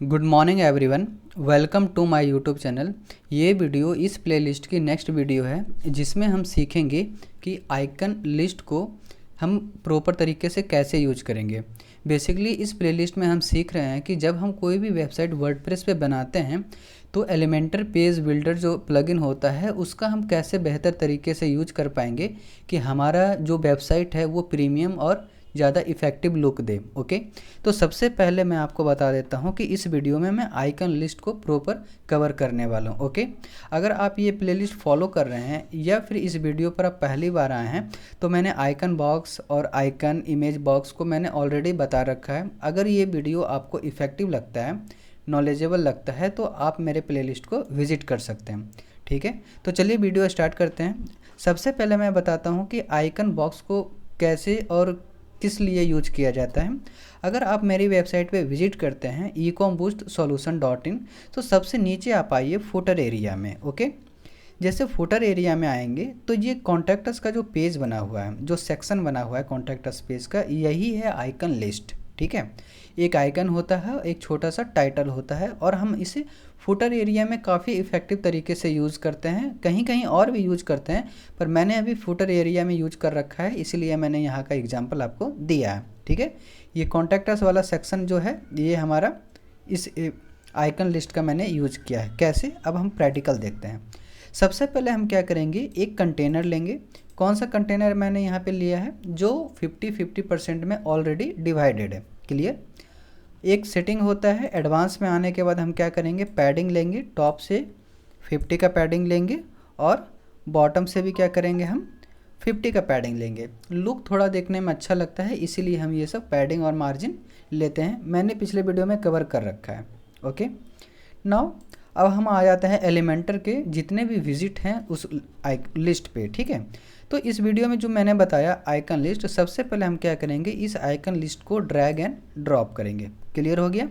Good morning everyone, welcome to my YouTube channel. ये video इस playlist की next video है जिसमें हम सीखेंगे कि आइकन लिस्ट को हम प्रॉपर तरीके से कैसे यूज करेंगे। बेसिकली इस प्लेलिस्ट में हम सीख रहे हैं कि जब हम कोई भी वेबसाइट वर्डप्रेस पे बनाते हैं तो एलिमेंटर पेज बिल्डर जो प्लगइन होता है उसका हम कैसे बेहतर तरीके से यूज कर पाएंगे कि हमारा जो वेबसाइट है वो प्रीमियम और ज़्यादा इफ़ेक्टिव लुक दे। ओके, तो सबसे पहले मैं आपको बता देता हूँ कि इस वीडियो में मैं आइकन लिस्ट को प्रॉपर कवर करने वाला हूँ। ओके, अगर आप ये प्लेलिस्ट फॉलो कर रहे हैं या फिर इस वीडियो पर आप पहली बार आए हैं तो मैंने आइकन बॉक्स और आइकन इमेज बॉक्स को मैंने ऑलरेडी बता रखा है। अगर ये वीडियो आपको इफ़ेक्टिव लगता है, नॉलेजेबल लगता है तो आप मेरे प्लेलिस्ट को विज़िट कर सकते हैं। ठीक है, तो चलिए वीडियो स्टार्ट करते हैं। सबसे पहले मैं बताता हूँ कि आइकन बॉक्स को कैसे और किस लिए यूज किया जाता है। अगर आप मेरी वेबसाइट पे विजिट करते हैं ecomboostsolution.in तो सबसे नीचे आप आइए फुटर एरिया में। ओके, जैसे फुटर एरिया में आएंगे तो ये कॉन्टैक्ट का जो पेज बना हुआ है, जो सेक्शन बना हुआ है कॉन्टैक्ट पेज का, यही है आइकन लिस्ट। ठीक है, एक आइकन होता है, एक छोटा सा टाइटल होता है और हम इसे फुटर एरिया में काफ़ी इफ़ेक्टिव तरीके से यूज़ करते हैं। कहीं कहीं और भी यूज करते हैं पर मैंने अभी फुटर एरिया में यूज कर रखा है, इसीलिए मैंने यहाँ का एग्जांपल आपको दिया है। ठीक है, ये कॉन्टैक्ट वाला सेक्शन जो है ये हमारा इस आइकन लिस्ट का मैंने यूज किया है। कैसे, अब हम प्रैक्टिकल देखते हैं। सबसे पहले हम क्या करेंगे, एक कंटेनर लेंगे। कौन सा कंटेनर मैंने यहाँ पे लिया है, जो 50-50% में ऑलरेडी डिवाइडेड है। क्लियर, एक सेटिंग होता है। एडवांस में आने के बाद हम क्या करेंगे, पैडिंग लेंगे, टॉप से 50 का पैडिंग लेंगे और बॉटम से भी क्या करेंगे, हम 50 का पैडिंग लेंगे। लुक थोड़ा देखने में अच्छा लगता है, इसीलिए हम ये सब पैडिंग और मार्जिन लेते हैं। मैंने पिछले वीडियो में कवर कर रखा है। ओके, नाउ अब हम आ जाते हैं एलिमेंटर के जितने भी विजिट हैं उस लिस्ट पे। ठीक है, तो इस वीडियो में जो मैंने बताया आइकन लिस्ट, सबसे पहले हम क्या करेंगे, इस आइकन लिस्ट को ड्रैग एंड ड्रॉप करेंगे। क्लियर हो गया,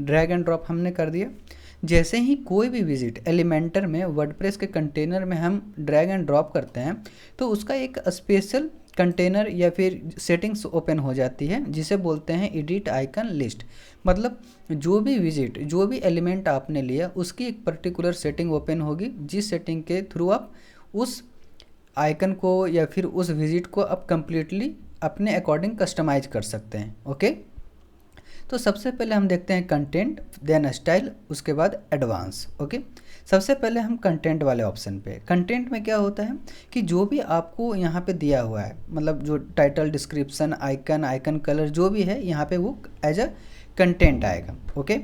ड्रैग एंड ड्रॉप हमने कर दिया। जैसे ही कोई भी विजिट एलिमेंटर में वर्डप्रेस के कंटेनर में हम ड्रैग एंड ड्रॉप करते हैं तो उसका एक स्पेशल कंटेनर या फिर सेटिंग्स ओपन हो जाती है जिसे बोलते हैं एडिट आइकन लिस्ट। मतलब जो भी विजिट, जो भी एलिमेंट आपने लिया उसकी एक पर्टिकुलर सेटिंग ओपन होगी, जिस सेटिंग के थ्रू आप उस आइकन को या फिर उस विजिट को आप कंप्लीटली अपने अकॉर्डिंग कस्टमाइज कर सकते हैं। ओके, तो सबसे पहले हम देखते हैं कंटेंट, देन स्टाइल, उसके बाद एडवांस। ओके, सबसे पहले हम कंटेंट वाले ऑप्शन पे। कंटेंट में क्या होता है कि जो भी आपको यहाँ पे दिया हुआ है, मतलब जो title, description, icon, icon colour जो भी है यहाँ पे वो एज अ कंटेंट आएगा। ओके,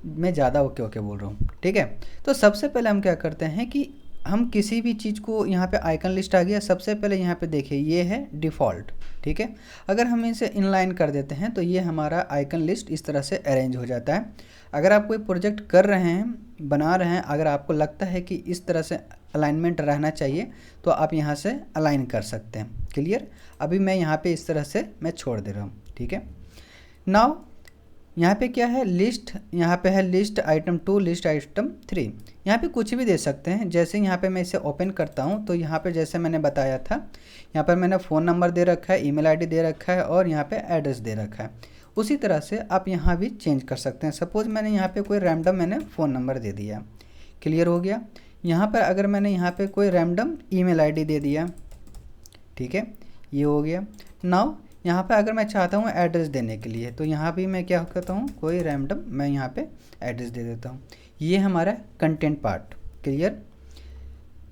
मैं ज़्यादा ओके ओके बोल रहा हूँ। ठीक है, तो सबसे पहले हम क्या करते हैं कि हम किसी भी चीज़ को, यहाँ पे आइकन लिस्ट आ गया, सबसे पहले यहाँ पे देखिए ये है डिफ़ॉल्ट। ठीक है, अगर हम इसे इनलाइन कर देते हैं तो ये हमारा आइकन लिस्ट इस तरह से अरेंज हो जाता है। अगर आप कोई प्रोजेक्ट कर रहे हैं, बना रहे हैं, अगर आपको लगता है कि इस तरह से अलाइनमेंट रहना चाहिए तो आप यहाँ से अलाइन कर सकते हैं। क्लियर, अभी मैं यहाँ पे इस तरह से मैं छोड़ दे रहा हूँ। ठीक है, नाउ यहाँ पे क्या है, लिस्ट, यहाँ पे है लिस्ट आइटम 2, लिस्ट आइटम 3। यहाँ पे कुछ भी दे सकते हैं। जैसे यहाँ पे मैं इसे ओपन करता हूँ तो यहाँ पे जैसे मैंने बताया था, यहाँ पर मैंने फ़ोन नंबर दे रखा है, ईमेल आईडी दे रखा है और यहाँ पे एड्रेस दे रखा है। उसी तरह से आप यहाँ भी चेंज कर सकते हैं। सपोज़ मैंने यहाँ पे कोई रैंडम मैंने फ़ोन नंबर दे दिया। क्लियर हो गया। यहाँ पर अगर मैंने यहाँ पे कोई रैंडम ईमेल आईडी दे दिया, ठीक है, ये हो गया। नाउ यहाँ पे अगर मैं चाहता हूँ एड्रेस देने के लिए तो यहाँ भी मैं क्या करता हूँ, कोई रैंडम मैं यहाँ पे एड्रेस दे देता हूँ। ये हमारा कंटेंट पार्ट। क्लियर,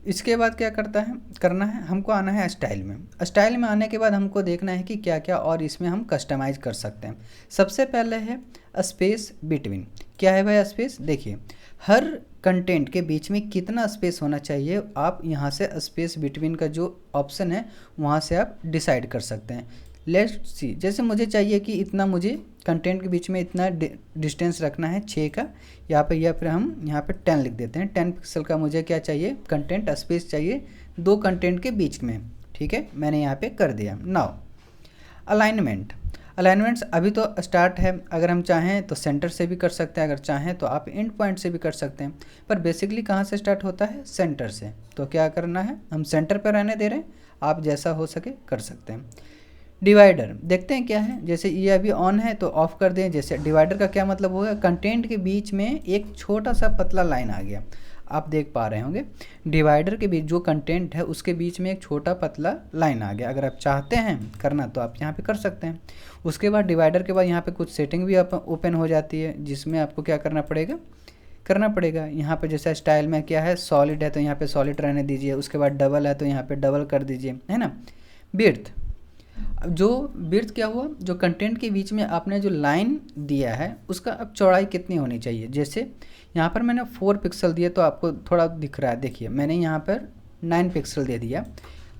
इसके बाद क्या करना है, हमको आना है स्टाइल में। स्टाइल में आने के बाद हमको देखना है कि क्या क्या और इसमें हम कस्टमाइज़ कर सकते हैं। सबसे पहले है स्पेस बिटवीन। क्या है भाई स्पेस, देखिए हर कंटेंट के बीच में कितना स्पेस होना चाहिए, आप यहाँ से स्पेस बिटवीन का जो ऑप्शन है वहाँ से आप डिसाइड कर सकते हैं। लेट्स सी, जैसे मुझे चाहिए कि इतना, मुझे कंटेंट के बीच में इतना डिस्टेंस रखना है 6 का यहाँ पे, या फिर हम यहाँ पे 10 लिख देते हैं। 10 पिक्सल का मुझे क्या चाहिए, कंटेंट स्पेस चाहिए 2 कंटेंट के बीच में। ठीक है, मैंने यहाँ पे कर दिया। नाउ अलाइनमेंट्स अभी तो स्टार्ट है, अगर हम चाहें तो सेंटर से भी कर सकते हैं, अगर चाहें तो आप एंड पॉइंट से भी कर सकते हैं, पर बेसिकली कहाँ से स्टार्ट होता है, सेंटर से। तो क्या करना है, हम सेंटर पर रहने दे रहे हैं, आप जैसा हो सके कर सकते हैं। डिवाइडर देखते हैं क्या है, जैसे ये अभी ऑन है तो ऑफ कर दें। जैसे डिवाइडर का क्या मतलब होगा, कंटेंट के बीच में एक छोटा सा पतला लाइन आ गया, आप देख पा रहे होंगे। डिवाइडर के बीच जो कंटेंट है उसके बीच में एक छोटा पतला लाइन आ गया। अगर आप चाहते हैं करना तो आप यहाँ पे कर सकते हैं। उसके बाद डिवाइडर के बाद यहाँ पे कुछ सेटिंग भी ओपन हो जाती है, जिसमें आपको क्या करना पड़ेगा यहाँ पे जैसे स्टाइल में क्या है, सॉलिड है तो यहाँ पे सॉलिड रहने दीजिए। उसके बाद डबल है तो यहाँ पे डबल कर दीजिए, है ना। विड्थ, जो विड्थ क्या हुआ, जो कंटेंट के बीच में आपने जो लाइन दिया है उसका अब चौड़ाई कितनी होनी चाहिए। जैसे यहाँ पर मैंने 4 पिक्सल दिए तो आपको थोड़ा दिख रहा है, देखिए मैंने यहाँ पर 9 पिक्सल दे दिया।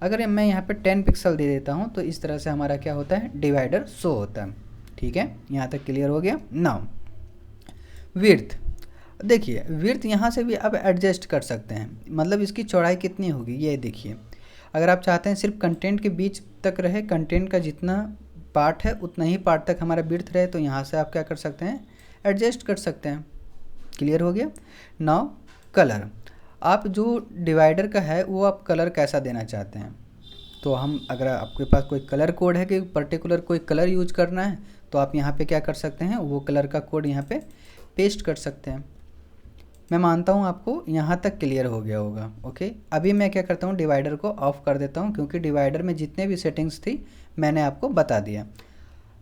अगर मैं यहाँ पर 10 पिक्सल दे देता हूँ तो इस तरह से हमारा क्या होता है, डिवाइडर शो होता है। ठीक है, यहाँ तक क्लियर हो गया। नाउ विड्थ, देखिए विड्थ यहाँ से भी अब एडजस्ट कर सकते हैं, मतलब इसकी चौड़ाई कितनी होगी ये देखिए। अगर आप चाहते हैं सिर्फ कंटेंट के बीच तक रहे, कंटेंट का जितना पार्ट है उतना ही पार्ट तक हमारा विड्थ रहे, तो यहाँ से आप क्या कर सकते हैं, एडजस्ट कर सकते हैं। क्लियर हो गया। नाउ कलर, आप जो डिवाइडर का है वो आप कलर कैसा देना चाहते हैं, तो हम अगर आपके पास कोई कलर कोड है कि पर्टिकुलर कोई कलर यूज करना है तो आप यहाँ पे क्या कर सकते हैं, वो कलर का कोड यहाँ पे पेस्ट कर सकते हैं। मैं मानता हूँ आपको यहाँ तक क्लियर हो गया होगा। ओके, अभी मैं क्या करता हूँ, डिवाइडर को ऑफ कर देता हूँ, क्योंकि डिवाइडर में जितने भी सेटिंग्स थी मैंने आपको बता दिया।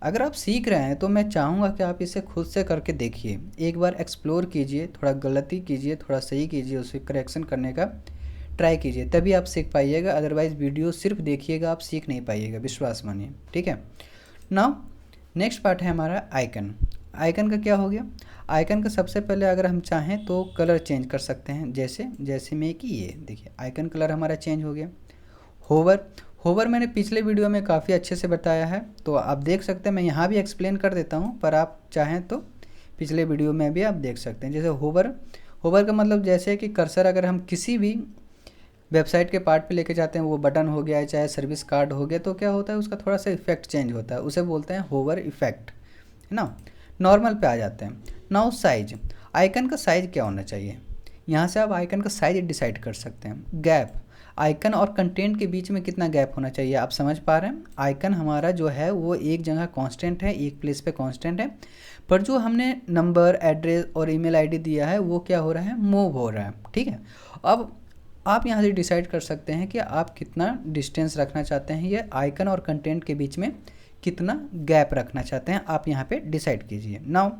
अगर आप सीख रहे हैं तो मैं चाहूँगा कि आप इसे खुद से करके देखिए, एक बार एक्सप्लोर कीजिए, थोड़ा गलती कीजिए, थोड़ा सही कीजिए, उसे करेक्शन करने का ट्राई कीजिए, तभी आप सीख पाइएगा। अदरवाइज़ वीडियो सिर्फ देखिएगा, आप सीख नहीं पाइएगा, विश्वास मानिए। ठीक है। नाउ नेक्स्ट पार्ट है हमारा आइकन। आइकन का क्या हो गया, आइकन का सबसे पहले अगर हम चाहें तो कलर चेंज कर सकते हैं। जैसे में कि ये देखिए आइकन कलर हमारा चेंज हो गया। होवर मैंने पिछले वीडियो में काफ़ी अच्छे से बताया है, तो आप देख सकते हैं, मैं यहाँ भी एक्सप्लेन कर देता हूँ, पर आप चाहें तो पिछले वीडियो में भी आप देख सकते हैं। जैसे होवर का मतलब जैसे कि कर्सर अगर हम किसी भी वेबसाइट के पार्ट पे लेके जाते हैं, वो बटन हो गया चाहे सर्विस कार्ड हो गया, तो क्या होता है उसका थोड़ा सा इफेक्ट चेंज होता है, उसे बोलते हैं होवर इफेक्ट, है ना। नॉर्मल पे आ जाते हैं। नाउ साइज, आइकन का साइज क्या होना चाहिए, यहाँ से आप आइकन का साइज डिसाइड कर सकते हैं। गैप, आइकन और कंटेंट के बीच में कितना गैप होना चाहिए, आप समझ पा रहे हैं। आइकन हमारा जो है वो एक जगह कांस्टेंट है, एक प्लेस पे कांस्टेंट है, पर जो हमने नंबर, एड्रेस और ईमेल आईडी दिया है वो क्या हो रहा है, मूव हो रहा है। ठीक है, अब आप यहाँ से डिसाइड कर सकते हैं कि आप कितना डिस्टेंस रखना चाहते हैं, ये आइकन और कंटेंट के बीच में कितना गैप रखना चाहते हैं, आप यहाँ पे डिसाइड कीजिए। नाउ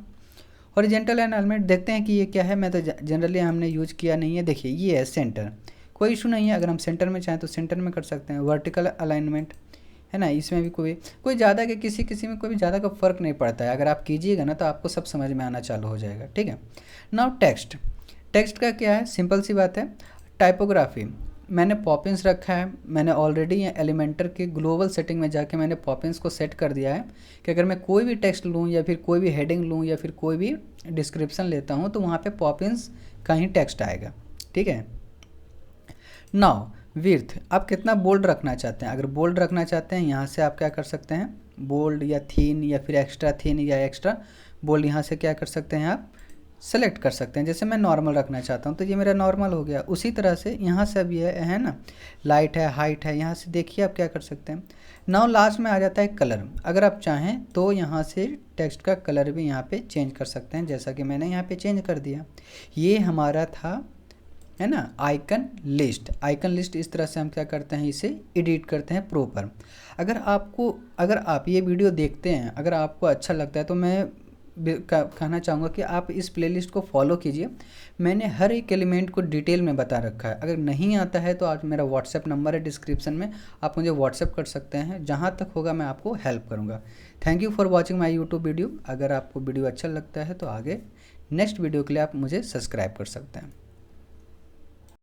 हॉरिजॉन्टल एलाइनमेंट देखते हैं कि ये क्या है, मैं तो जनरली हमने यूज किया नहीं है। देखिए ये है सेंटर, कोई इशू नहीं है, अगर हम सेंटर में चाहें तो सेंटर में कर सकते हैं। वर्टिकल अलाइनमेंट है ना, इसमें भी कोई ज़्यादा के किसी में कोई भी ज़्यादा का फ़र्क नहीं पड़ता है, अगर आप कीजिएगा ना तो आपको सब समझ में आना चालू हो जाएगा। ठीक है। नाउ टेक्स्ट का क्या है, सिंपल सी बात है। टाइपोग्राफी, मैंने पॉपिंस रखा है, मैंने ऑलरेडी एलिमेंटर के ग्लोबल सेटिंग में जाके मैंने पॉपिंस को सेट कर दिया है कि अगर मैं कोई भी टेक्स्ट लूँ या फिर कोई भी हेडिंग लूँ या फिर कोई भी डिस्क्रिप्शन लेता हूँ तो वहाँ पे पॉपिंस का ही टेक्स्ट आएगा। ठीक है। नाउ विड्थ, आप कितना बोल्ड रखना चाहते हैं, अगर बोल्ड रखना चाहते हैं यहाँ से आप क्या कर सकते हैं, बोल्ड या थीन या फिर एक्स्ट्रा थीन या एक्स्ट्रा बोल्ड यहाँ से क्या कर सकते हैं, आप सेलेक्ट कर सकते हैं। जैसे मैं नॉर्मल रखना चाहता हूँ तो ये मेरा नॉर्मल हो गया। उसी तरह से यहाँ से अब ये है ना, लाइट है, हाइट है, यहाँ से देखिए आप क्या कर सकते हैं। नाउ लास्ट में आ जाता है कलर, अगर आप चाहें तो यहाँ से टेक्स्ट का कलर भी यहाँ पे चेंज कर सकते हैं, जैसा कि मैंने यहाँ पे चेंज कर दिया। ये हमारा था, है ना, आइकन लिस्ट। इस तरह से हम क्या करते हैं, इसे एडिट करते हैं प्रॉपर। अगर आप ये वीडियो देखते हैं, अगर आपको अच्छा लगता है तो मैं कहना चाहूँगा कि आप इस प्लेलिस्ट को फॉलो कीजिए। मैंने हर एक एलिमेंट को डिटेल में बता रखा है। अगर नहीं आता है तो आज मेरा व्हाट्सएप नंबर है डिस्क्रिप्शन में, आप मुझे व्हाट्सएप कर सकते हैं, जहाँ तक होगा मैं आपको हेल्प करूँगा। Thank you for watching my YouTube video. अगर आपको वीडियो अच्छा लगता है तो आगे नेक्स्ट वीडियो के लिए आप मुझे सब्सक्राइब कर सकते हैं।